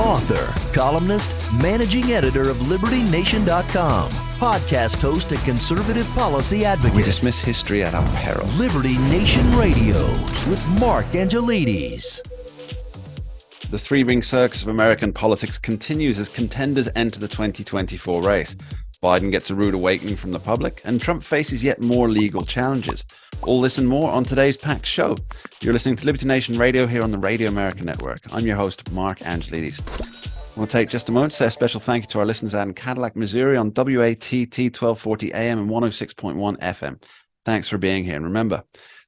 Author, columnist, managing editor of LibertyNation.com, podcast host and conservative policy advocate. We dismiss history at our peril. Liberty Nation Radio with Mark Angelides. The three-ring circus of American politics continues as contenders enter the 2024 race. Biden gets a rude awakening from the public, and Trump faces yet more legal challenges. All this and more on today's packed show. You're listening to Liberty Nation Radio here on the Radio America Network. I'm your host, Mark Angelides. We'll take just a moment to say a special thank you to our listeners out in Cadillac, Missouri on WATT 1240 AM and 106.1 FM. Thanks for being here. And remember,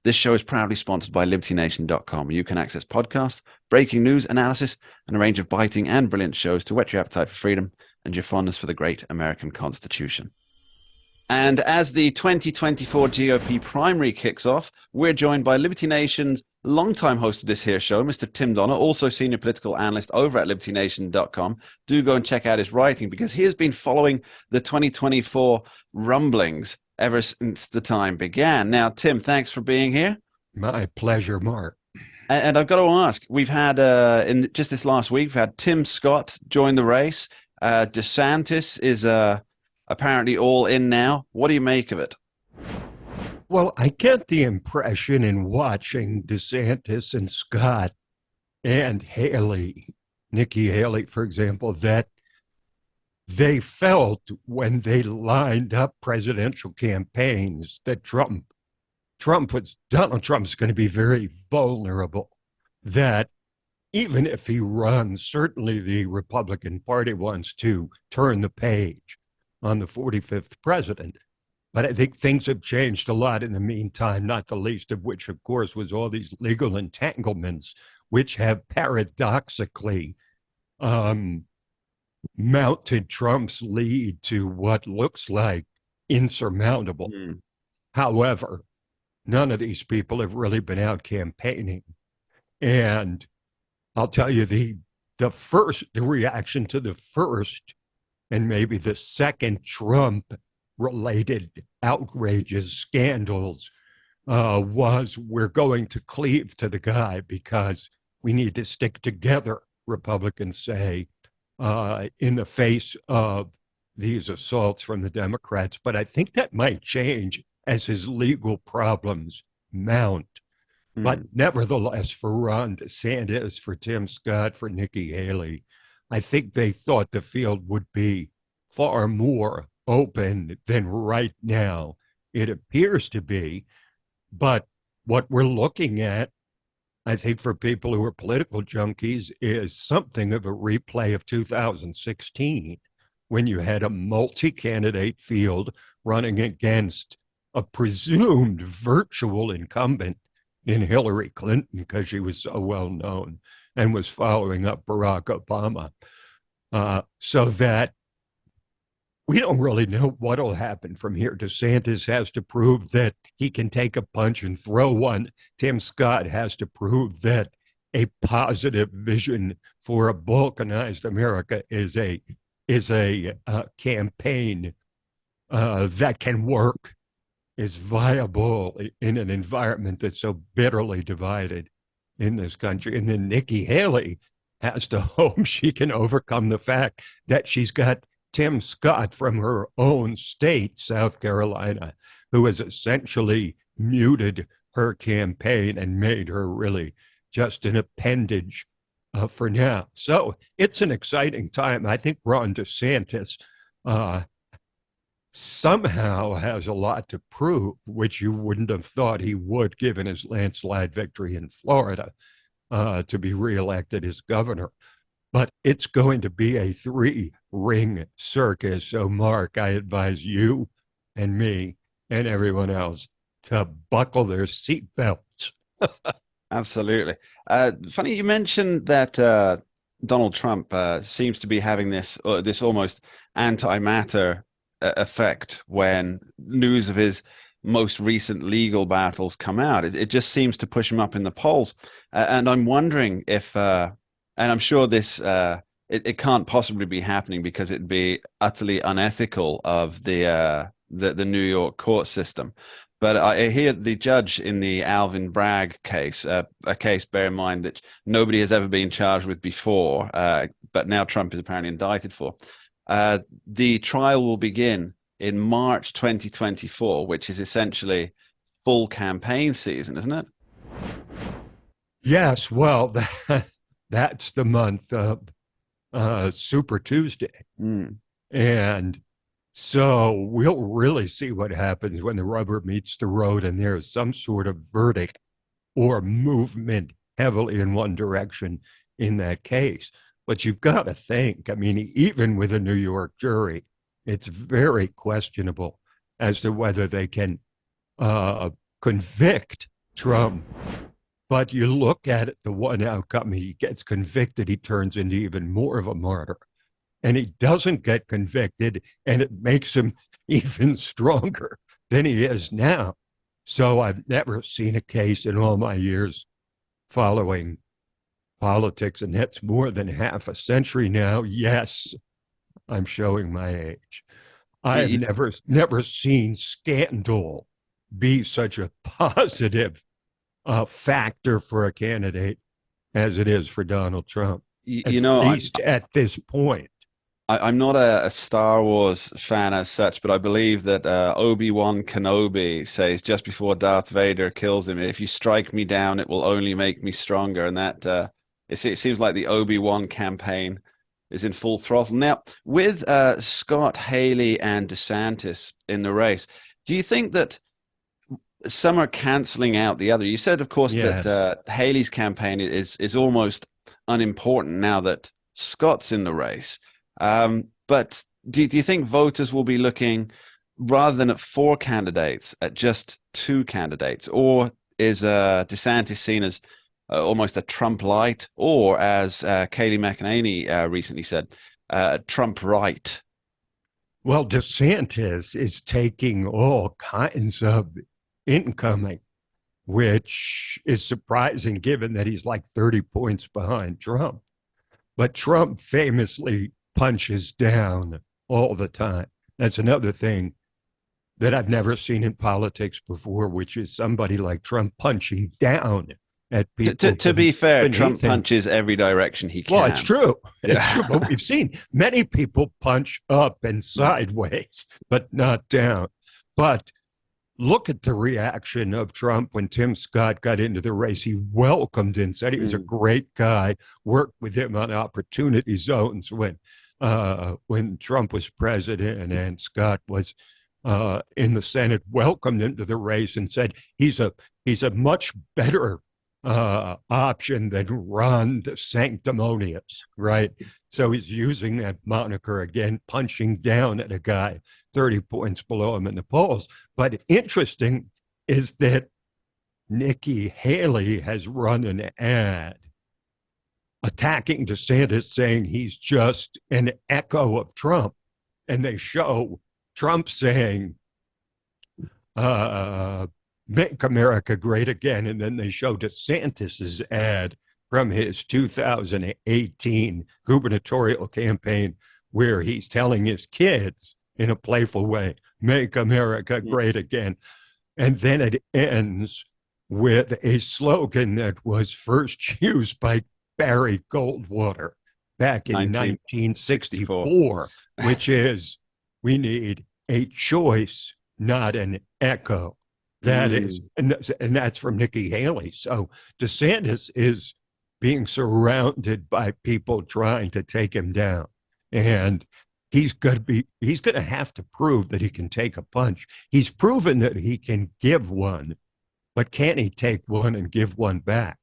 this show is proudly sponsored by LibertyNation.com. You can access podcasts, breaking news, analysis, and a range of biting and brilliant shows to whet your appetite for freedom and your fondness for the great American Constitution. And as the 2024 GOP primary kicks off, we're joined by Liberty Nation's longtime host of this here show, Mr. Tim Donner, also senior political analyst over at LibertyNation.com. Do go and check out his writing because he has been following the 2024 rumblings ever since the time began. Now, Tim, thanks for being here. My pleasure, Mark. And I've got to ask, we've had, in just this last week, we've had Tim Scott join the race. DeSantis is apparently all in now. What do you make of it? Well, I get the impression in watching DeSantis and Scott and Haley, Nikki Haley, for example, that they felt when they lined up presidential campaigns that Donald Trump's going to be very vulnerable, that even if he runs, certainly the Republican Party wants to turn the page on the 45th president. But I think things have changed a lot in the meantime, not the least of which, of course, was all these legal entanglements, which have paradoxically mounted Trump's lead to what looks like insurmountable. However, none of these people have really been out campaigning. And I'll tell you, the reaction to the first and maybe the second Trump-related outrages, scandals, was we're going to cleave to the guy because we need to stick together, Republicans say, in the face of these assaults from the Democrats. But I think that might change as his legal problems mount. But nevertheless, for Ron DeSantis, for Tim Scott, for Nikki Haley, I think they thought the field would be far more open than right now it appears to be. But what we're looking at, I think for people who are political junkies, is something of a replay of 2016, when you had a multi-candidate field running against a presumed virtual incumbent in Hillary Clinton because she was so well known and was following up Barack Obama. So that we don't really know what will happen from here. DeSantis has to prove that he can take a punch and throw one. Tim Scott has to prove that a positive vision for a balkanized America is a campaign that can work, is viable in an environment that's so bitterly divided in this country. And then Nikki Haley has to hope she can overcome the fact that she's got Tim Scott from her own state, South Carolina, who has essentially muted her campaign and made her really just an appendage for now. So it's an exciting time. I think Ron DeSantis somehow has a lot to prove, which you wouldn't have thought he would, given his landslide victory in Florida, to be reelected as governor. But it's going to be a three-ring circus. So, Mark, I advise you and me and everyone else to buckle their seatbelts. Absolutely. Funny you mentioned that Donald Trump seems to be having this almost antimatter effect when news of his most recent legal battles come out. It just seems to push him up in the polls. And I'm wondering if, and I'm sure this, it can't possibly be happening because it'd be utterly unethical of the New York court system. But I hear the judge in the Alvin Bragg case, a case, bear in mind, that nobody has ever been charged with before, but now Trump is apparently indicted for. The trial will begin in March 2024, which is essentially full campaign season, isn't it? Yes, well, that's the month of Super Tuesday. And so we'll really see what happens when the rubber meets the road and there's some sort of verdict or movement heavily in one direction in that case. But you've got to think, I mean, even with a New York jury, it's very questionable as to whether they can convict Trump. But you look at it, the one outcome, he gets convicted, he turns into even more of a martyr. And he doesn't get convicted, and it makes him even stronger than he is now. So I've never seen a case in all my years following politics, and that's more than half a century now. Yes, I'm showing my age. I've never seen scandal be such a positive factor for a candidate as it is for Donald Trump. At least at this point. I'm not a Star Wars fan as such, but I believe that Obi-Wan Kenobi says just before Darth Vader kills him, if you strike me down, it will only make me stronger. And that it seems like the Obi-Wan campaign is in full throttle. Now, with Scott, Haley, and DeSantis in the race, do you think that some are canceling out the other? You said, of course, yes, that Haley's campaign is almost unimportant now that Scott's in the race. But do you think voters will be looking, rather than at 4 candidates, at just 2 candidates? Or is DeSantis seen as almost a Trump light, or as Kayleigh McEnany recently said, Trump right? Well, DeSantis is taking all kinds of incoming, which is surprising given that he's like 30 points behind Trump. But Trump famously punches down all the time. That's another thing that I've never seen in politics before, which is somebody like Trump punching down at people. To be fair, Trump punches every direction he can. Well, it's true. It's true. But we've seen many people punch up and sideways, but not down. But look at the reaction of Trump when Tim Scott got into the race. He welcomed and said he was a great guy, worked with him on opportunity zones when Trump was president and Scott was in the Senate, welcomed him to the race and said he's a much better option than Ron the Sanctimonious, right? So he's using that moniker again, punching down at a guy 30 points below him in the polls. But interesting is that Nikki Haley has run an ad attacking DeSantis, saying he's just an echo of Trump. And they show Trump saying, make America great again. And then they show DeSantis's ad from his 2018 gubernatorial campaign, where he's telling his kids in a playful way, make America great again. And then it ends with a slogan that was first used by Barry Goldwater back in 1964, which is, we need a choice, not an echo. That is, and that's from Nikki Haley. So DeSantis is being surrounded by people trying to take him down, and he's going to have to prove that he can take a punch. He's proven that he can give one, but can he take one and give one back?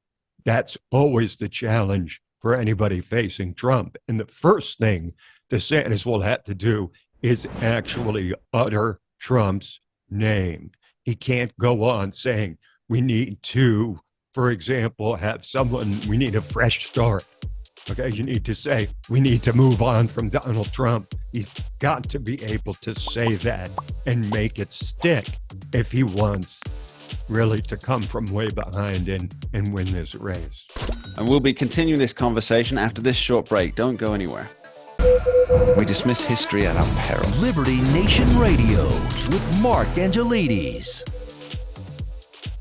That's always the challenge for anybody facing Trump. And the first thing DeSantis will have to do is actually utter Trump's name. He can't go on saying, we need to, for example, we need a fresh start. Okay, you need to say, we need to move on from Donald Trump. He's got to be able to say that and make it stick if he wants really to come from way behind and win this race. And we'll be continuing this conversation after this short break. Don't go anywhere. We dismiss history at our peril. Liberty Nation Radio with Mark Angelides.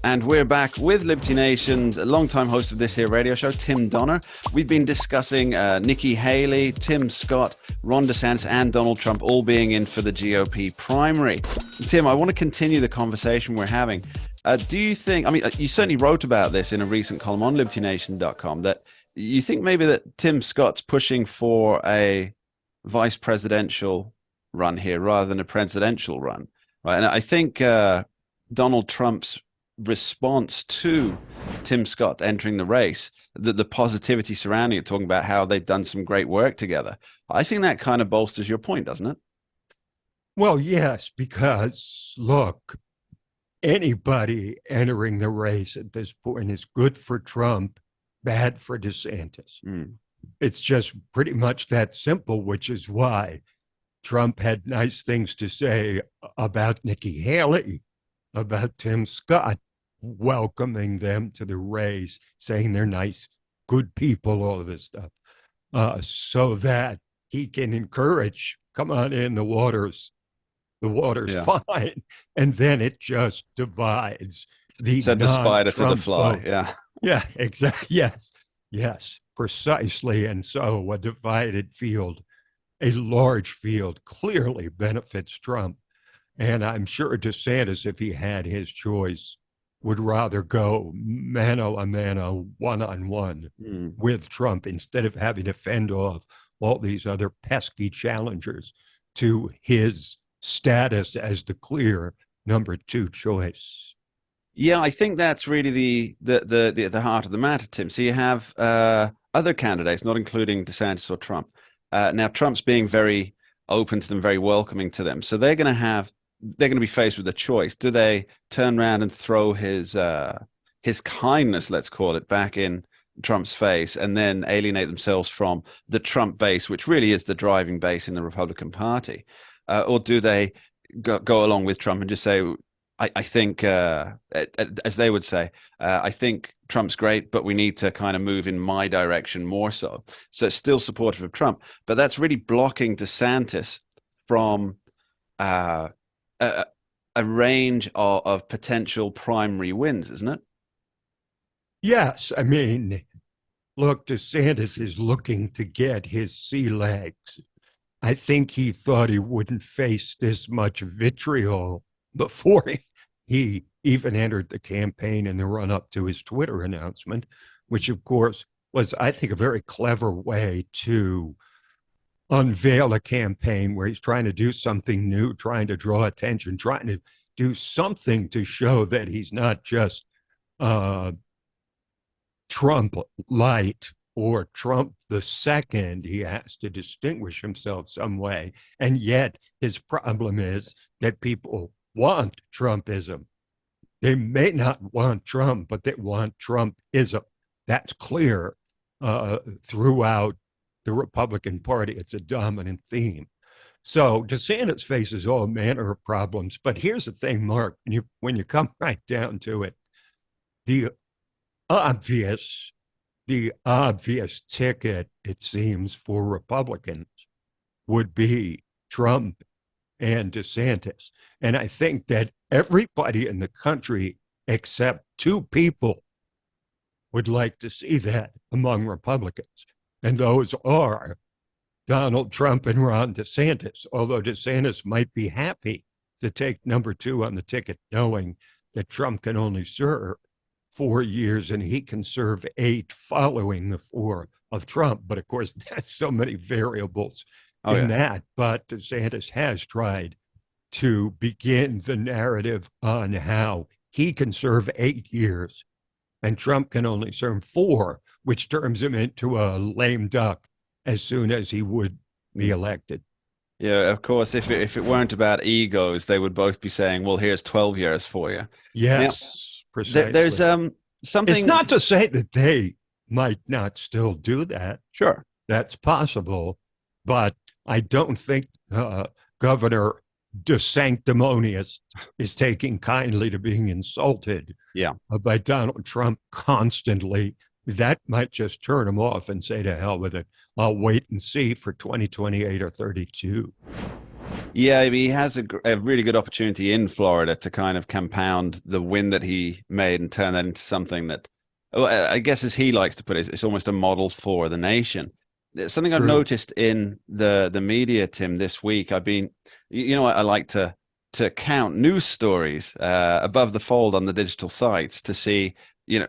And we're back with Liberty Nation's longtime host of this here radio show, Tim Donner. We've been discussing Nikki Haley, Tim Scott, Ron DeSantis, and Donald Trump all being in for the GOP primary. Tim, I want to continue the conversation we're having. Do you think, I mean, you certainly wrote about this in a recent column on LibertyNation.com, that you think maybe that Tim Scott's pushing for a vice presidential run here rather than a presidential run, right? And I think Donald Trump's response to Tim Scott entering the race, the positivity surrounding it, talking about how they've done some great work together, I think that kind of bolsters your point, doesn't it? Well, yes, because look, anybody entering the race at this point is good for Trump, bad for DeSantis. It's just pretty much that simple, which is why Trump had nice things to say about Nikki Haley, about Tim Scott, welcoming them to the race, saying they're nice, good people, all of this stuff, so that he can encourage, come on in, the water's fine. And then it just divides the Said the spider to the non-Trump fly. vote. Yeah, exactly. Yes, precisely. And so a divided field, a large field, clearly benefits Trump. And I'm sure DeSantis, if he had his choice, would rather go mano a mano, one-on-one with Trump instead of having to fend off all these other pesky challengers to his status as the clear number two choice. Yeah, I think that's really the heart of the matter, Tim. So you have other candidates, not including DeSantis or Trump. Now, Trump's being very open to them, very welcoming to them. So they're going to be faced with a choice. Do they turn around and throw his kindness, let's call it, back in Trump's face and then alienate themselves from the Trump base, which really is the driving base in the Republican Party? Or do they go along with Trump and just say, I think, as they would say, I think Trump's great, but we need to kind of move in my direction more so. So it's still supportive of Trump, but that's really blocking DeSantis from a range of potential primary wins, isn't it? Yes. I mean, look, DeSantis is looking to get his sea legs. I think he thought he wouldn't face this much vitriol before he even entered the campaign in the run-up to his Twitter announcement, which, of course, was, I think, a very clever way to unveil a campaign where he's trying to do something new, trying to draw attention, trying to do something to show that he's not just Trump light or Trump the second. He has to distinguish himself some way. And yet his problem is that people want Trumpism. They may not want Trump, but they want Trumpism. That's clear throughout the Republican Party. It's a dominant theme. So DeSantis faces all manner of problems. But here's the thing, Mark, when you come right down to it, the obvious ticket, it seems, for Republicans would be Trump and DeSantis. And I think that everybody in the country except two people would like to see that among Republicans. And those are Donald Trump and Ron DeSantis, although DeSantis might be happy to take number two on the ticket, knowing that Trump can only serve 4 years and he can serve 8 following the 4 of Trump. But of course, that's so many variables in that. But DeSantis has tried to begin the narrative on how he can serve 8 years and Trump can only serve 4, which turns him into a lame duck as soon as he would be elected. Yeah, of course, if it weren't about egos, they would both be saying, well, here's 12 years for you. Yes, now, precisely. There's something... It's not to say that they might not still do that. Sure. That's possible. But I don't think Governor DeSanctimonious is taking kindly to being insulted by Donald Trump constantly. That might just turn him off and say, to hell with it. I'll wait and see for 2028 or 32. Yeah, he has a really good opportunity in Florida to kind of compound the win that he made and turn that into something that, well, I guess, as he likes to put it, it's almost a model for the nation. Something I've True. noticed in the media, Tim, this week. I've been, I like to count news stories above the fold on the digital sites to see,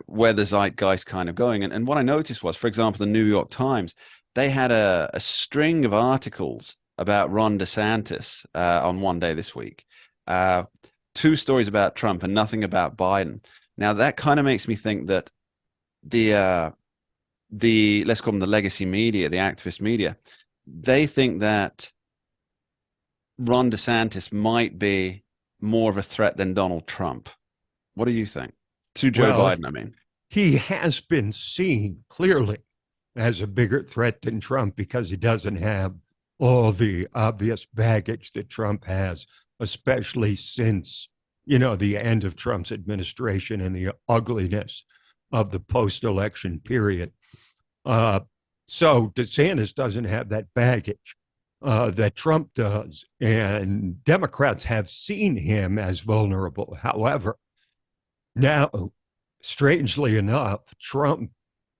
where the zeitgeist kind of going. And what I noticed was, for example, the New York Times, they had a string of articles about Ron DeSantis on one day this week. Two stories about Trump and nothing about Biden. Now that kind of makes me think that the let's call them the legacy media, the activist media, they think that Ron DeSantis might be more of a threat than Donald Trump. What do you think? To Joe Well, Biden, I mean. he has been seen clearly as a bigger threat than Trump because he doesn't have all the obvious baggage that Trump has, especially since, the end of Trump's administration and the ugliness of the post-election period. So DeSantis doesn't have that baggage that Trump does, and Democrats have seen him as vulnerable. However, now, strangely enough, Trump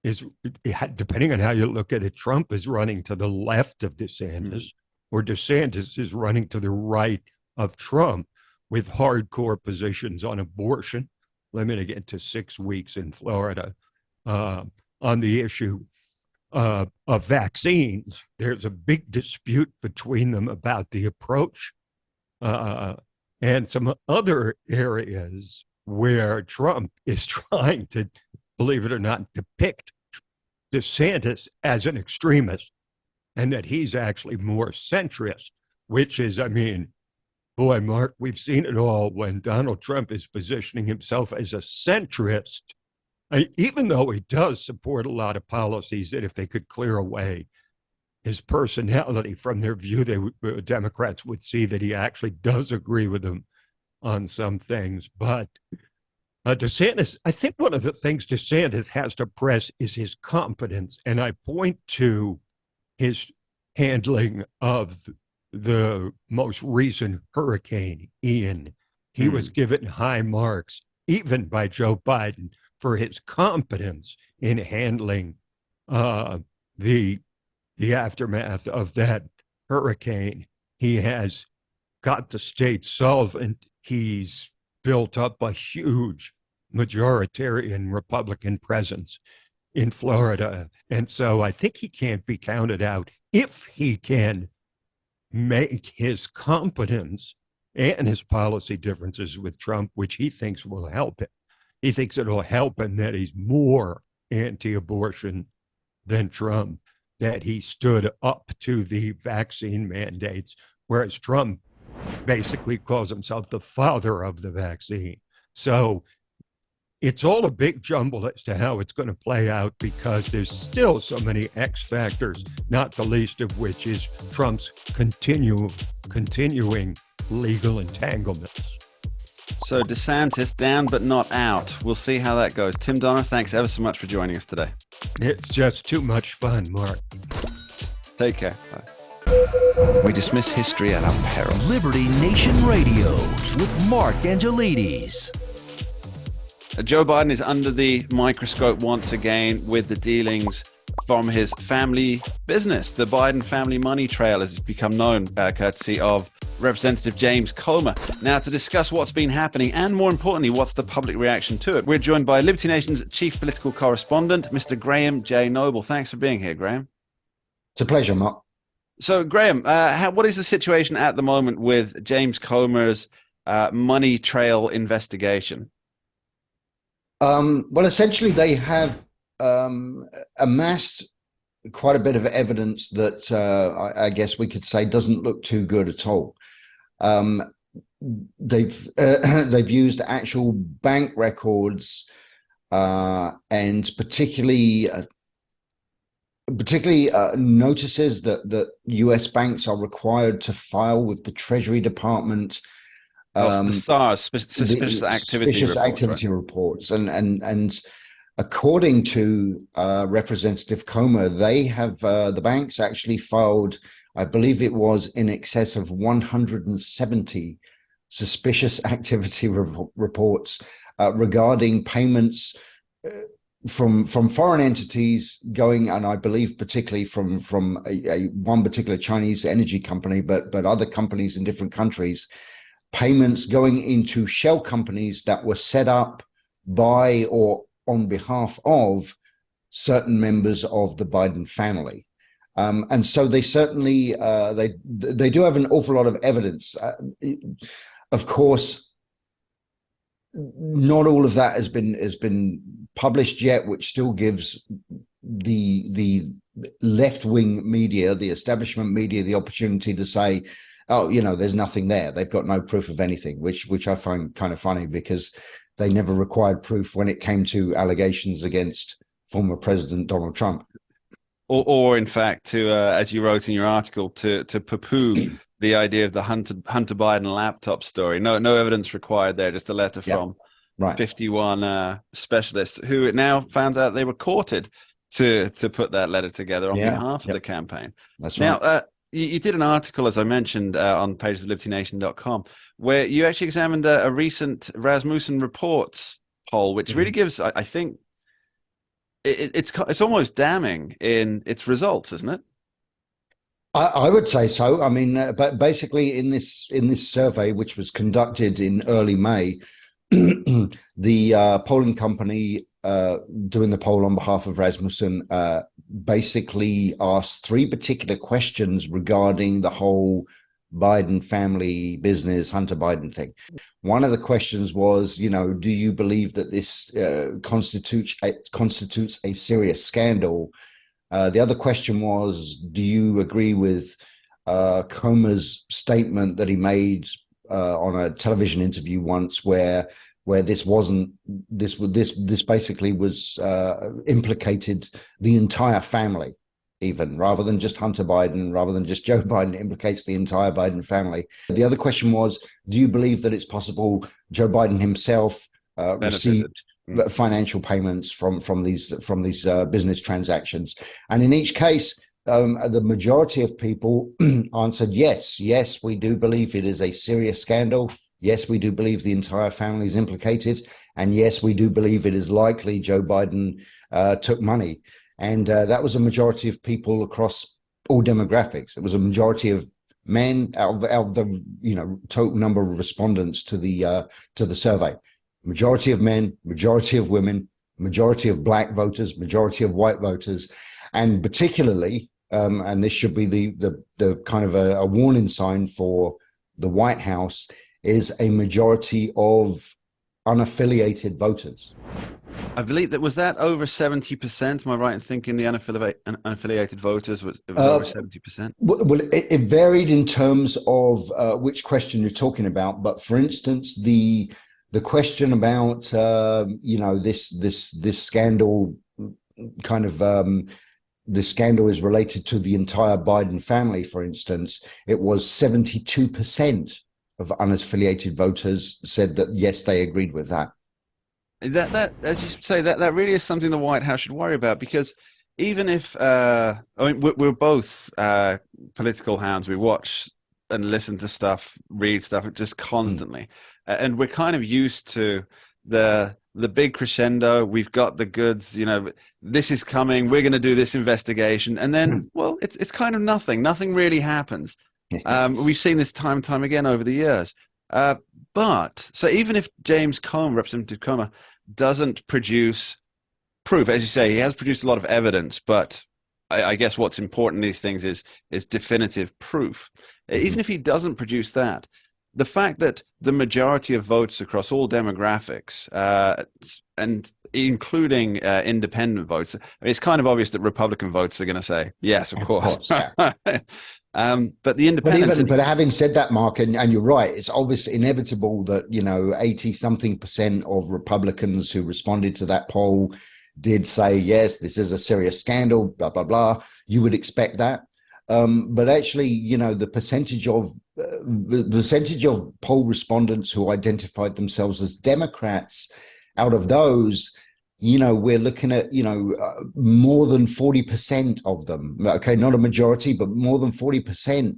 is, depending on how you look at it, Trump is running to the left of DeSantis, or DeSantis is running to the right of Trump with hardcore positions on abortion, limiting it to 6 weeks in Florida. On the issue of vaccines, there's a big dispute between them about the approach, and some other areas where Trump is trying to, believe it or not, depict DeSantis as an extremist and that he's actually more centrist, which is, boy, Mark, we've seen it all when Donald Trump is positioning himself as a centrist, even though he does support a lot of policies that if they could clear away his personality from their view, Democrats would see that he actually does agree with them on some things. But DeSantis, I think one of the things DeSantis has to press is his competence. And I point to his handling of the most recent hurricane, Ian. He was given high marks, even by Joe Biden, for his competence in handling the aftermath of that hurricane. He has got the state solvent. He's built up a huge majoritarian Republican presence in Florida. And so I think he can't be counted out if he can make his competence and his policy differences with Trump, which he thinks will help him. He thinks it'll help him that he's more anti-abortion than Trump, that he stood up to the vaccine mandates, whereas Trump basically calls himself the father of the vaccine. So it's all a big jumble as to how it's going to play out because there's still so many X factors, not the least of which is Trump's continuing legal entanglements. So DeSantis down but not out. We'll see how that goes. Tim Donner, thanks ever so much for joining us today. It's just too much fun, Mark. Take care. Bye. We dismiss history at our peril. Liberty Nation Radio with Mark Angelides. Joe Biden is under the microscope once again with the dealings from his family business. The Biden family money trail has become known, courtesy of Representative James Comer. Now, to discuss what's been happening and, more importantly, what's the public reaction to it, we're joined by Liberty Nation's chief political correspondent, Mr. Graham J. Noble. Thanks for being here, Graham. It's a pleasure, Mark. So, Graham, what is the situation at the moment with James Comer's money trail investigation? Well, essentially, they have amassed quite a bit of evidence that I guess we could say doesn't look too good at all. They've used actual bank records and particularly notices that U.S. banks are required to file with the Treasury Department. The SARS, suspicious activity reports, reports, and according to Representative Comer, they have the banks actually filed, I believe it was in excess of 170 suspicious activity reports regarding payments from foreign entities going, and I believe particularly from one particular Chinese energy company, but other companies in different countries, payments going into shell companies that were set up by or on behalf of certain members of the Biden family. And so they certainly they do have an awful lot of evidence. Of course, not all of that has been published yet, which still gives the left-wing media, the establishment media, the opportunity to say, oh, you know, there's nothing there. They've got no proof of anything, which I find kind of funny, because they never required proof when it came to allegations against former President Donald Trump. Or in fact, to as you wrote in your article, to poo-poo the idea of the Hunter Biden laptop story. No evidence required there, just a letter from 51 specialists who it now found out they were courted to put that letter together on behalf of the campaign. That's right. Now, you did an article, as I mentioned, on the pages of libertynation.com, where you actually examined a recent Rasmussen Reports poll, which really gives, I think, it's almost damning in its results, isn't it? I would say so. I mean, but basically in this survey, which was conducted in early May, the polling company doing the poll on behalf of Rasmussen basically asked three particular questions regarding the whole Biden family business, Hunter Biden thing. One of the questions was, you know, do you believe that this constitutes a serious scandal? The other question was, do you agree with Comer's statement that he made on a television interview once, where this basically was implicated the entire family, even rather than just Hunter Biden, rather than just Joe Biden, it implicates the entire Biden family. The other question was, do you believe that it's possible Joe Biden himself received financial payments from these business transactions? And in each case, the majority of people answered yes, we do believe it is a serious scandal. Yes, we do believe the entire family is implicated, and yes, we do believe it is likely Joe Biden took money. And that was a majority of people across all demographics. It was a majority of men out of the total number of respondents to the survey. Majority of men, majority of women, majority of black voters, majority of white voters, and particularly, and this should be the kind of a warning sign for the White House, is a majority of unaffiliated voters. I believe that was over 70%. Am I right in thinking the unaffiliated voters was over 70%? Well, it varied in terms of which question you're talking about. But for instance, the question about this scandal, kind of this scandal is related to the entire Biden family. For instance, it was 72% of unaffiliated voters said that yes, they agreed with that. That as you say, that really is something the White House should worry about, because even if I mean, we're both political hounds, we watch and listen to stuff, read stuff just constantly, and we're kind of used to the big crescendo. We've got the goods, this is coming, we're going to do this investigation, and then well, it's kind of nothing really happens. We've seen this time and time again over the years. But so even if Representative Comer doesn't produce proof, as you say, he has produced a lot of evidence, but I guess what's important in these things is definitive proof. Even if he doesn't produce that, the fact that the majority of votes across all demographics, and including independent votes, I mean, it's kind of obvious that Republican votes are going to say yes, of course. Yeah. But the independents. But having said that, Mark, and you're right, it's obviously inevitable that 80-something% of Republicans who responded to that poll did say yes, this is a serious scandal, blah blah blah. You would expect that, but actually, the percentage of poll respondents who identified themselves as Democrats, out of those, we're looking at, more than 40% of them. Okay, not a majority, but more than 40%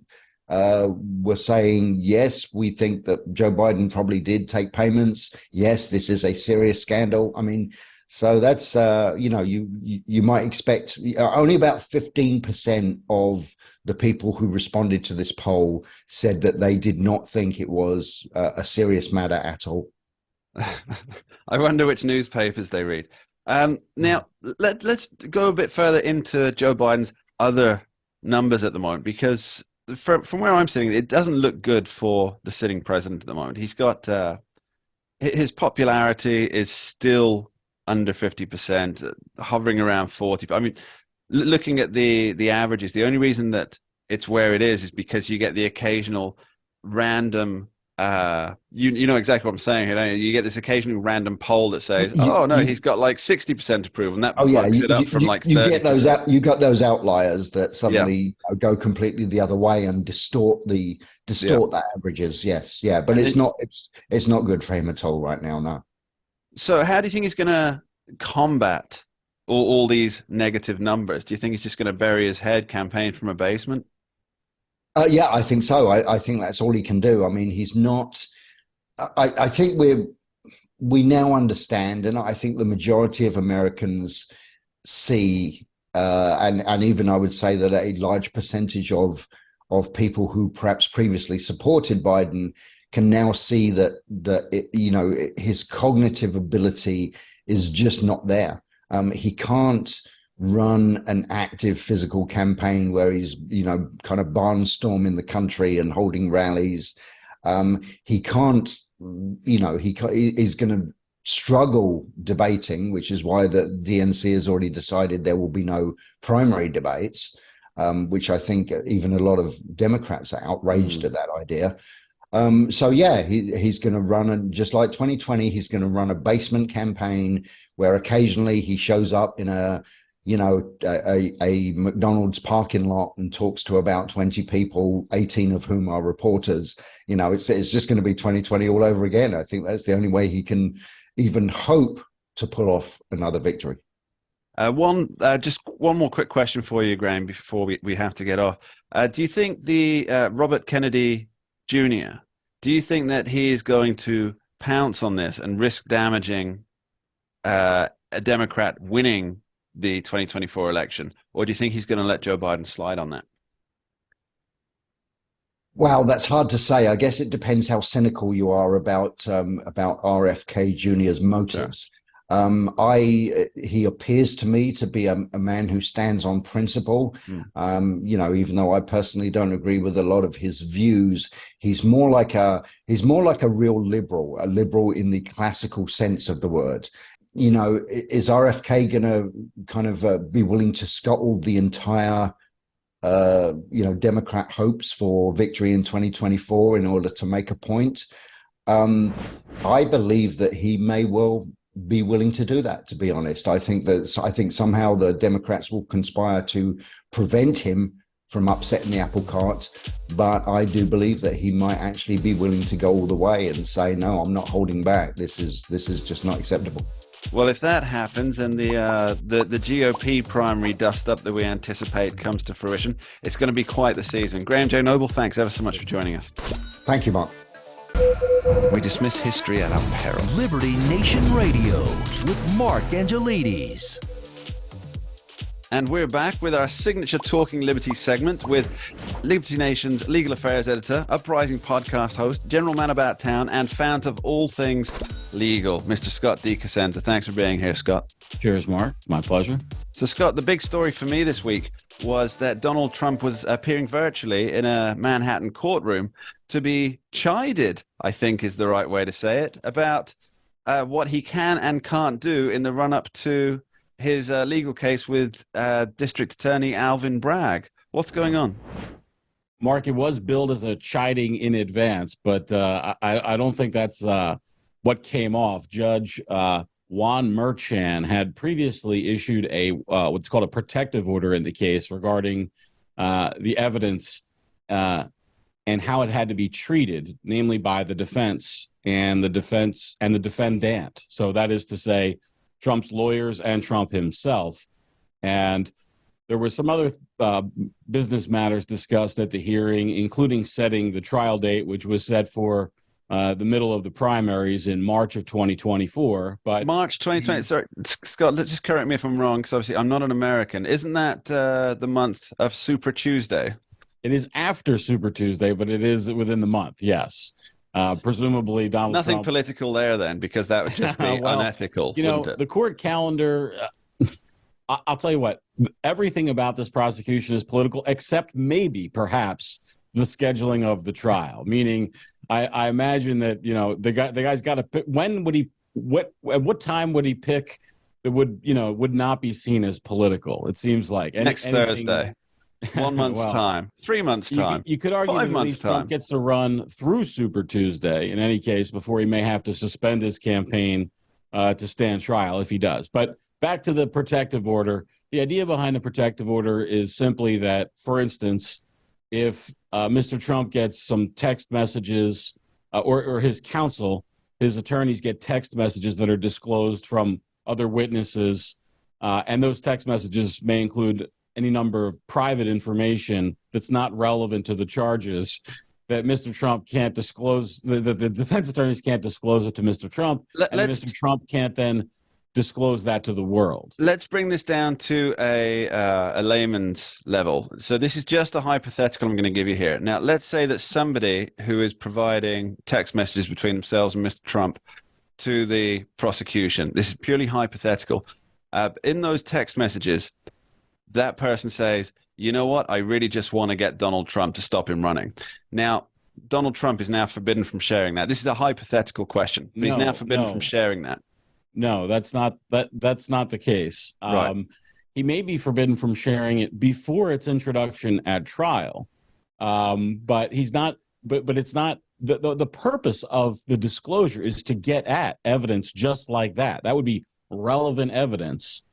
were saying, yes, we think that Joe Biden probably did take payments. Yes, this is a serious scandal. I mean, so that's, you might expect only about 15% of the people who responded to this poll said that they did not think it was a serious matter at all. I wonder which newspapers they read. Now, let's go a bit further into Joe Biden's other numbers at the moment, because from where I'm sitting, it doesn't look good for the sitting president at the moment. He's got his popularity is still under 50%, hovering around 40. I mean, looking at the averages, the only reason that it's where it is because you get the occasional random. You know exactly what I'm saying here, don't you? You get this occasional random poll that says, "Oh no, he's got like 60% approval," and that bucks it up from like 30%. You get those you got those outliers that suddenly go completely the other way and distort the averages. Yes, yeah, but it's not good for him at all right now. No. So, how do you think he's going to combat all these negative numbers? Do you think he's just going to bury his head, campaign from a basement? Yeah, I think so. I think that's all he can do. I mean, he's not. I think we now understand, and I think the majority of Americans see, and even I would say that a large percentage of people who perhaps previously supported Biden can now see that his cognitive ability is just not there. He can't run an active physical campaign where he's, kind of barnstorming the country and holding rallies. He can't, he's going to struggle debating, which is why the DNC has already decided there will be no primary debates, which I think even a lot of Democrats are outraged at that idea. So yeah, he's going to run, and just like 2020, he's going to run a basement campaign where occasionally he shows up in a McDonald's parking lot and talks to about 20 people, 18 of whom are reporters. It's just going to be 2020 all over again. I think that's the only way he can even hope to pull off another victory. Just one more quick question for you, Graham, before we have to get off. Do you think the Robert Kennedy Jr., do you think that he is going to pounce on this and risk damaging a Democrat winning the 2024 election, or do you think he's going to let Joe Biden slide on that? Well, that's hard to say. I guess it depends how cynical you are about RFK Jr.'s motives. Sure. He appears to me to be a man who stands on principle. Even though I personally don't agree with a lot of his views, he's more like a real liberal, a liberal in the classical sense of the word. Is RFK going to kind of be willing to scuttle the entire, Democrat hopes for victory in 2024 in order to make a point? I believe that he may well be willing to do that, to be honest. I think somehow the Democrats will conspire to prevent him from upsetting the apple cart, but I do believe that he might actually be willing to go all the way and say, no, I'm not holding back. This is just not acceptable. Well, if that happens and the GOP primary dust-up that we anticipate comes to fruition, it's going to be quite the season. Graham J. Noble, thanks ever so much for joining us. Thank you, Mark. We dismiss history at our peril. Liberty Nation Radio with Mark Angelides. And we're back with our signature Talking Liberty segment with Liberty Nation's legal affairs editor, Uprising podcast host, general man about town, and fount of all things legal, Mr. Scott DeSantis. Thanks for being here, Scott. Cheers, Mark. My pleasure. So, Scott, the big story for me this week was that Donald Trump was appearing virtually in a Manhattan courtroom to be chided, I think is the right way to say it, about what he can and can't do in the run-up to his legal case with District Attorney Alvin Bragg. What's going on? Mark, it was billed as a chiding in advance, but I don't think that's what came off. Judge Juan Merchan had previously issued a what's called a protective order in the case regarding the evidence and how it had to be treated, namely by the defense and the defendant. So that is to say, Trump's lawyers and Trump himself. And there were some other business matters discussed at the hearing, including setting the trial date, which was set for the middle of the primaries in March of 2024. But March 2020. Sorry, Scott, just correct me if I'm wrong, because obviously I'm not an American. Isn't that the month of Super Tuesday? It is after Super Tuesday, but it is within the month. Yes. Presumably Donald Nothing Trump. political there then, because that would just be Well, unethical, you know, wouldn't it? the court calendar, I'll tell you what, everything about this prosecution is political, except maybe, perhaps, the scheduling of the trial. Meaning, I imagine that, you know, the guy's got to pick. When would he? At what time would he pick that would not be seen as political? It seems like Next Thursday, 1 month's time, 3 months' time. You could argue 5 that at months' least time. Trump gets to run through Super Tuesday in any case before he may have to suspend his campaign to stand trial if he does. But back to the protective order. The idea behind the protective order is simply that, for instance, if Mr. Trump gets some text messages or his counsel, his attorneys get text messages that are disclosed from other witnesses, and those text messages may include any number of private information that's not relevant to the charges, that Mr. Trump can't disclose, the defense attorneys can't disclose it to Mr. Trump, and Mr. Trump can't then disclose that to the world. Let's bring this down to a layman's level. So this is just a hypothetical I'm going to give you here. Now, let's say that somebody who is providing text messages between themselves and Mr. Trump to the prosecution, this is purely hypothetical. In those text messages, that person says, you know what, I really just want to get Donald Trump to stop him running. Now, Donald Trump is now forbidden from sharing that. This is a hypothetical question, but he's now forbidden from sharing that. No, that's not the case. Right. He may be forbidden from sharing it before its introduction at trial, but he's not. But it's not the purpose of the disclosure is to get at evidence just like that. That would be relevant evidence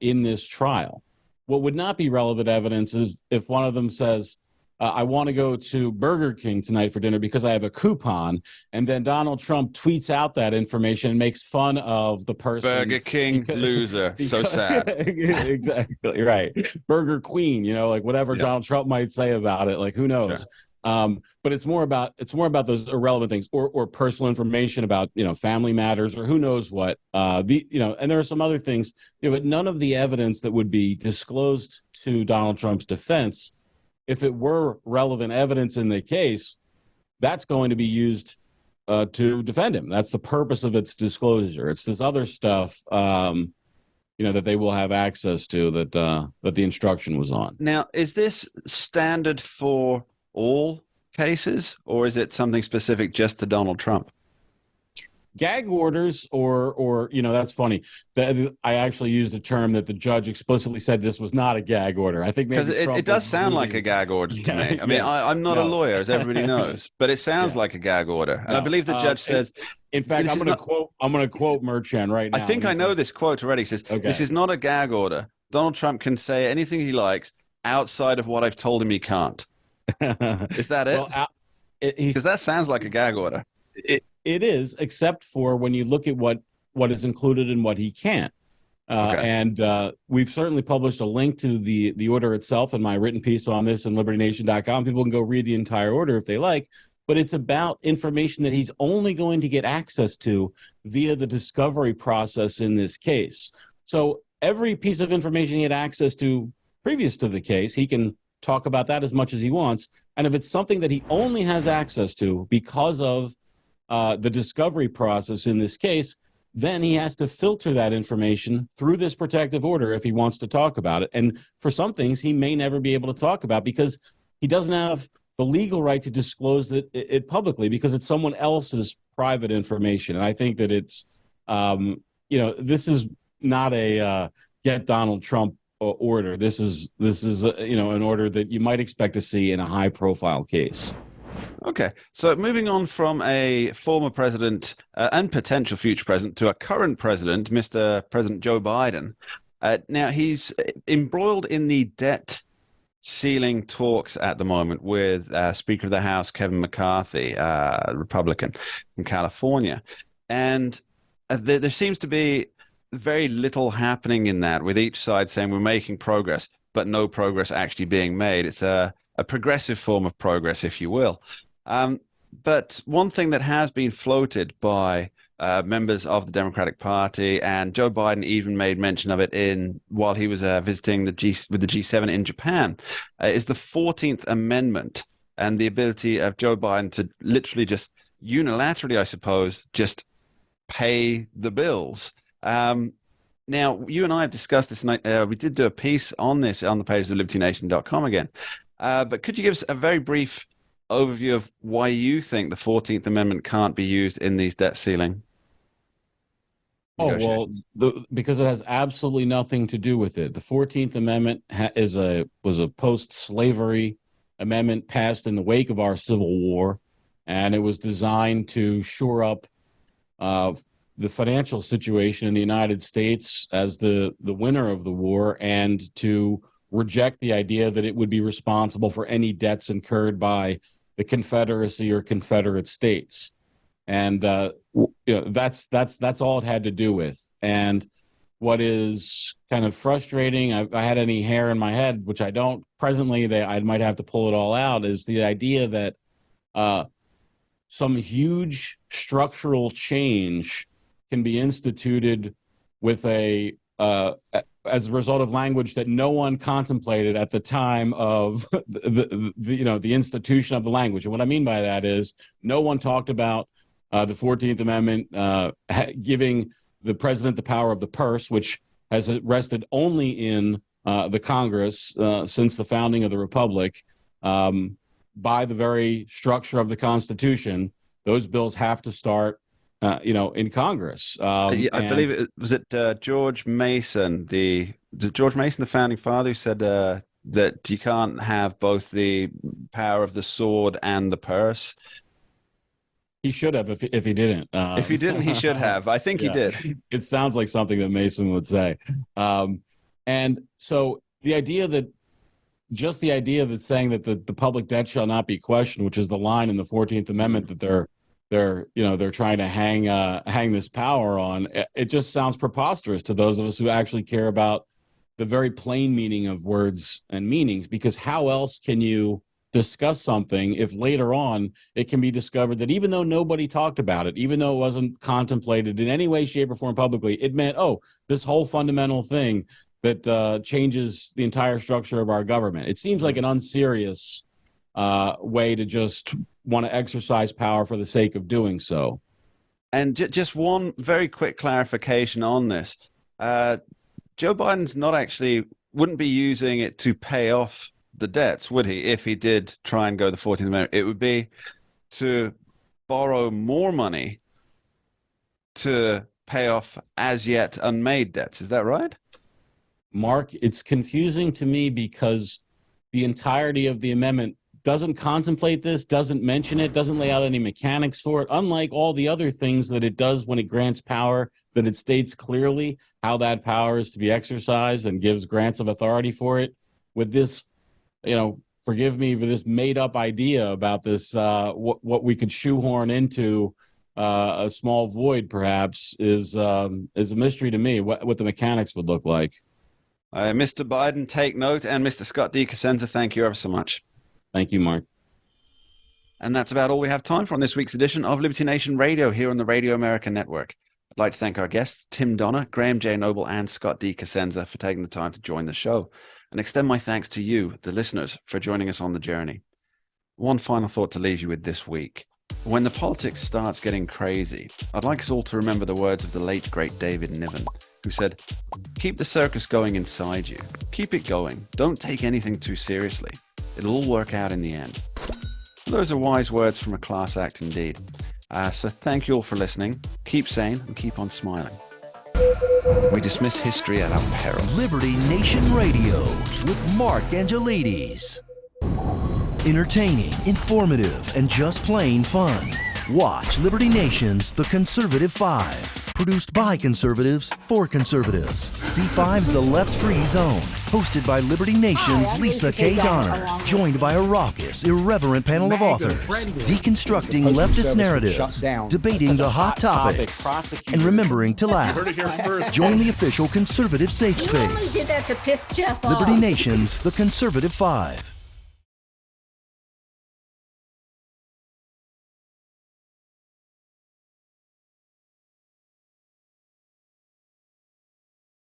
in this trial. What would not be relevant evidence is if one of them says, I want to go to Burger King tonight for dinner because I have a coupon. And then Donald Trump tweets out that information and makes fun of the person. Burger King loser. So sad. Exactly. Right. Burger Queen, like whatever Donald Trump might say about it. Like, who knows? Sure. But it's more about those irrelevant things or personal information about, family matters or who knows what, and there are some other things, but none of the evidence that would be disclosed to Donald Trump's defense, if it were relevant evidence in the case, that's going to be used to defend him. That's the purpose of its disclosure. It's this other stuff, that they will have access to that the instruction was on. Now, is this standard for all cases, or is it something specific just to Donald Trump? Gag orders or that's funny. I actually used a term that the judge explicitly said this was not a gag order. I think maybe because it does sound like a gag order to me. I mean, I'm not a lawyer, as everybody knows, but it sounds like a gag order. And I believe the judge says. In fact, I'm going to quote Merchan right now. I think I know this quote already. He says, "This is not a gag order. Donald Trump can say anything he likes outside of what I've told him he can't." Is that it? Well, because that sounds like a gag order. It is, except for when you look at what is included and what he can't. And we've certainly published a link to the order itself in my written piece on this on LibertyNation.com. People can go read the entire order if they like, but it's about information that he's only going to get access to via the discovery process in this case. So every piece of information he had access to previous to the case, he can talk about that as much as he wants. And if it's something that he only has access to because of the discovery process in this case, then he has to filter that information through this protective order if he wants to talk about it. And for some things, he may never be able to talk about because he doesn't have the legal right to disclose it publicly because it's someone else's private information. And I think that it's, this is not a get Donald Trump order. This is an order that you might expect to see in a high-profile case. Okay, so moving on from a former president and potential future president to a current president, Mr. President Joe Biden. Now, he's embroiled in the debt ceiling talks at the moment with Speaker of the House, Kevin McCarthy, Republican from California. And there seems to be very little happening in that, with each side saying we're making progress, but no progress actually being made. It's a progressive form of progress, if you will. But one thing that has been floated by members of the Democratic Party, and Joe Biden even made mention of it while he was visiting with the G7 in Japan, is the 14th Amendment and the ability of Joe Biden to literally just unilaterally, I suppose, just pay the bills. Now, you and I have discussed this, and we did do a piece on this on the page of libertynation.com again. But could you give us a very brief overview of why you think the 14th Amendment can't be used in these debt ceiling? Oh, well, because it has absolutely nothing to do with it. The 14th Amendment was a post-slavery amendment passed in the wake of our Civil War, and it was designed to shore up the financial situation in the United States as the winner of the war, and to reject the idea that it would be responsible for any debts incurred by the Confederacy or Confederate states. And that's all it had to do with. And what is kind of frustrating, if I had any hair in my head, which I don't presently, I might have to pull it all out, is the idea that some huge structural change can be instituted with as a result of language that no one contemplated at the time of the institution of the language. And what I mean by that is no one talked about the 14th Amendment giving the president the power of the purse, which has rested only in the Congress since the founding of the Republic. By the very structure of the Constitution, those bills have to start in Congress. I believe it was George Mason, the founding father, who said that you can't have both the power of the sword and the purse. He should have if he didn't. If he didn't, he should have. I think he did. It sounds like something that Mason would say. And so the idea that saying that the public debt shall not be questioned, which is the line in the 14th Amendment that they're trying to hang this power on, it just sounds preposterous to those of us who actually care about the very plain meaning of words and meanings. Because how else can you discuss something if later on it can be discovered that even though nobody talked about it, even though it wasn't contemplated in any way, shape, or form publicly, it meant, this whole fundamental thing that changes the entire structure of our government. It seems like an unserious way to just want to exercise power for the sake of doing so. And just one very quick clarification on this. Joe Biden's wouldn't be using it to pay off the debts, would he? If he did try and go the 14th Amendment, it would be to borrow more money to pay off as yet unmade debts. Is that right? Mark, it's confusing to me because the entirety of the amendment doesn't contemplate this, doesn't mention it, doesn't lay out any mechanics for it, unlike all the other things that it does when it grants power, that it states clearly how that power is to be exercised and gives grants of authority for it. With this, forgive me for this made-up idea about this, what we could shoehorn into a small void, perhaps, is a mystery to me, what the mechanics would look like. Mr. Biden, take note, and Mr. Scott D. Cosenza, thank you ever so much. Thank you, Mark. And that's about all we have time for on this week's edition of Liberty Nation Radio here on the Radio America Network. I'd like to thank our guests, Tim Donner, Graham J. Noble, and Scott D. Cosenza, for taking the time to join the show, and extend my thanks to you, the listeners, for joining us on the journey. One final thought to leave you with this week. When the politics starts getting crazy, I'd like us all to remember the words of the late, great David Niven, who said, "Keep the circus going inside you. Keep it going. Don't take anything too seriously. It'll all work out in the end." Those are wise words from a class act indeed. So thank you all for listening. Keep sane and keep on smiling. We dismiss history at our peril. Liberty Nation Radio with Mark Angelides. Entertaining, informative, and just plain fun. Watch Liberty Nation's The Conservative 5. Produced by conservatives for conservatives. C5's the left free zone. Hosted by Liberty Nation's Hi, I'm Lisa Lisa K. K. Donner, Donner, along with- joined by a raucous, irreverent panel of authors, deconstructing Postal leftist Service was narratives, shut down. debating the hot topics, and remembering to laugh. Join the official conservative safe You only space. did that to piss Jeff off. Liberty Nation's The Conservative Five.